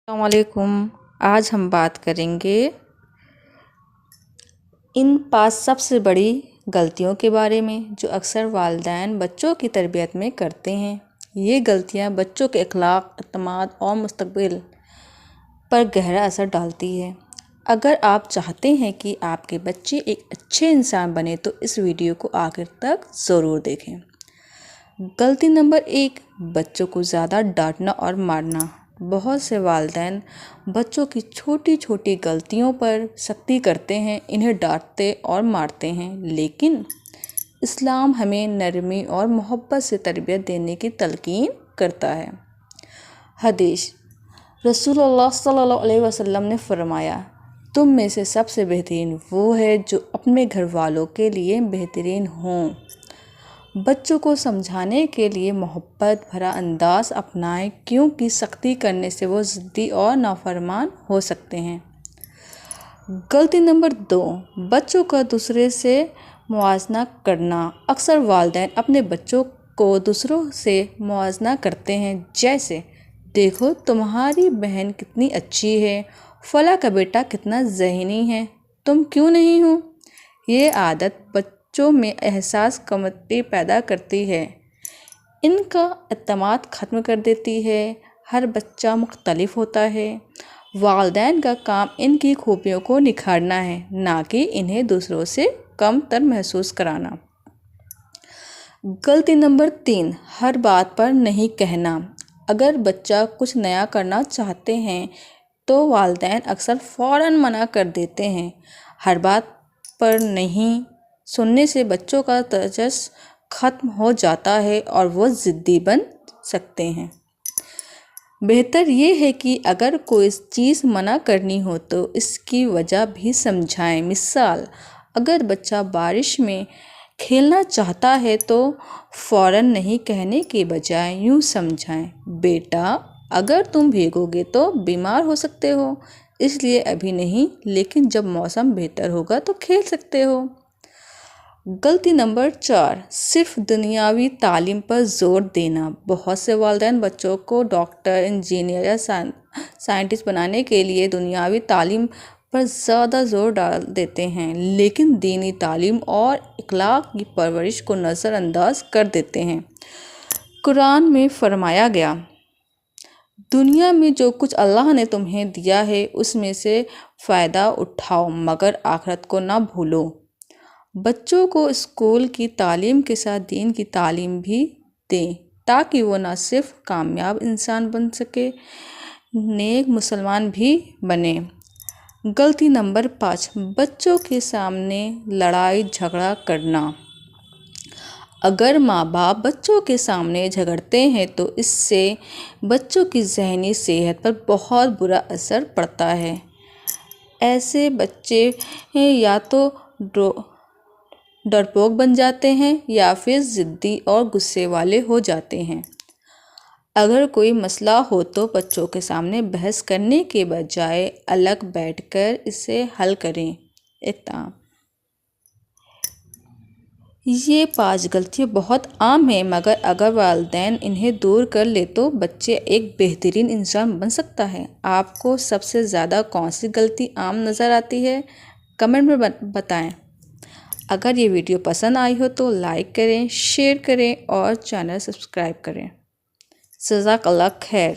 السلام علیکم۔ آج ہم بات کریں گے ان 5 سب سے بڑی غلطیوں کے بارے میں جو اکثر والدین بچوں کی تربیت میں کرتے ہیں۔ یہ غلطیاں بچوں کے اخلاق، اعتماد اور مستقبل پر گہرا اثر ڈالتی ہے۔ اگر آپ چاہتے ہیں کہ آپ کے بچے ایک اچھے انسان بنے تو اس ویڈیو کو آخر تک ضرور دیکھیں۔ غلطی نمبر 1، بچوں کو زیادہ ڈانٹنا اور مارنا۔ بہت سے والدین بچوں کی چھوٹی چھوٹی غلطیوں پر سختی کرتے ہیں، انہیں ڈانٹتے اور مارتے ہیں، لیکن اسلام ہمیں نرمی اور محبت سے تربیت دینے کی تلقین کرتا ہے۔ حدیث: رسول اللہ صلی اللہ علیہ وسلم نے فرمایا، تم میں سے سب سے بہترین وہ ہے جو اپنے گھر والوں کے لیے بہترین ہوں۔ بچوں کو سمجھانے کے لیے محبت بھرا انداز اپنائیں، کیونکہ سختی کرنے سے وہ ضدی اور نافرمان ہو سکتے ہیں۔ غلطی نمبر 2، بچوں کا دوسرے سے موازنہ کرنا۔ اکثر والدین اپنے بچوں کو دوسروں سے موازنہ کرتے ہیں، جیسے دیکھو تمہاری بہن کتنی اچھی ہے، فلاں کا بیٹا کتنا ذہین ہے، تم کیوں نہیں ہو۔ یہ عادت بچوں میں احساس کمتری پیدا کرتی ہے، ان کا اعتماد ختم کر دیتی ہے۔ ہر بچہ مختلف ہوتا ہے، والدین کا کام ان کی خوبیوں کو نکھارنا ہے، نہ کہ انہیں دوسروں سے کم تر محسوس کرانا۔ غلطی نمبر 3، ہر بات پر نہیں کہنا۔ اگر بچہ کچھ نیا کرنا چاہتے ہیں تو والدین اکثر فوراً منع کر دیتے ہیں۔ ہر بات پر نہیں سننے سے بچوں کا تجسس ختم ہو جاتا ہے اور وہ ضدی بن سکتے ہیں۔ بہتر یہ ہے کہ اگر کوئی چیز منع کرنی ہو تو اس کی وجہ بھی سمجھائیں۔ مثال، اگر بچہ بارش میں کھیلنا چاہتا ہے تو فوراً نہیں کہنے کے بجائے یوں سمجھائیں، بیٹا اگر تم بھیگو گے تو بیمار ہو سکتے ہو، اس لیے ابھی نہیں، لیکن جب موسم بہتر ہوگا تو کھیل سکتے ہو۔ غلطی نمبر 4، صرف دنیاوی تعلیم پر زور دینا۔ بہت سے والدین بچوں کو ڈاکٹر، انجینئر یا سائنٹسٹ بنانے کے لیے دنیاوی تعلیم پر زیادہ زور ڈال دیتے ہیں، لیکن دینی تعلیم اور اخلاق کی پرورش کو نظر انداز کر دیتے ہیں۔ قرآن میں فرمایا گیا، دنیا میں جو کچھ اللہ نے تمہیں دیا ہے اس میں سے فائدہ اٹھاؤ، مگر آخرت کو نہ بھولو۔ بچوں کو اسکول کی تعلیم کے ساتھ دین کی تعلیم بھی دیں تاکہ وہ نہ صرف کامیاب انسان بن سکے، نیک مسلمان بھی بنے۔ غلطی نمبر 5، بچوں کے سامنے لڑائی جھگڑا کرنا۔ اگر ماں باپ بچوں کے سامنے جھگڑتے ہیں تو اس سے بچوں کی ذہنی صحت پر بہت برا اثر پڑتا ہے۔ ایسے بچے یا تو ڈرپوک بن جاتے ہیں یا پھر ضدی اور غصے والے ہو جاتے ہیں۔ اگر کوئی مسئلہ ہو تو بچوں کے سامنے بحث کرنے کے بجائے الگ بیٹھ کر اسے حل کریں۔ اختتام: یہ 5 غلطیاں بہت عام ہیں، مگر اگر والدین انہیں دور کر لیں تو بچہ ایک بہترین انسان بن سکتا ہے۔ آپ کو سب سے زیادہ کون سی غلطی عام نظر آتی ہے، کمنٹ میں بتائیں۔ اگر یہ ویڈیو پسند آئی ہو تو لائک کریں، شیئر کریں اور چینل سبسکرائب کریں۔ جزاک اللہ خیر۔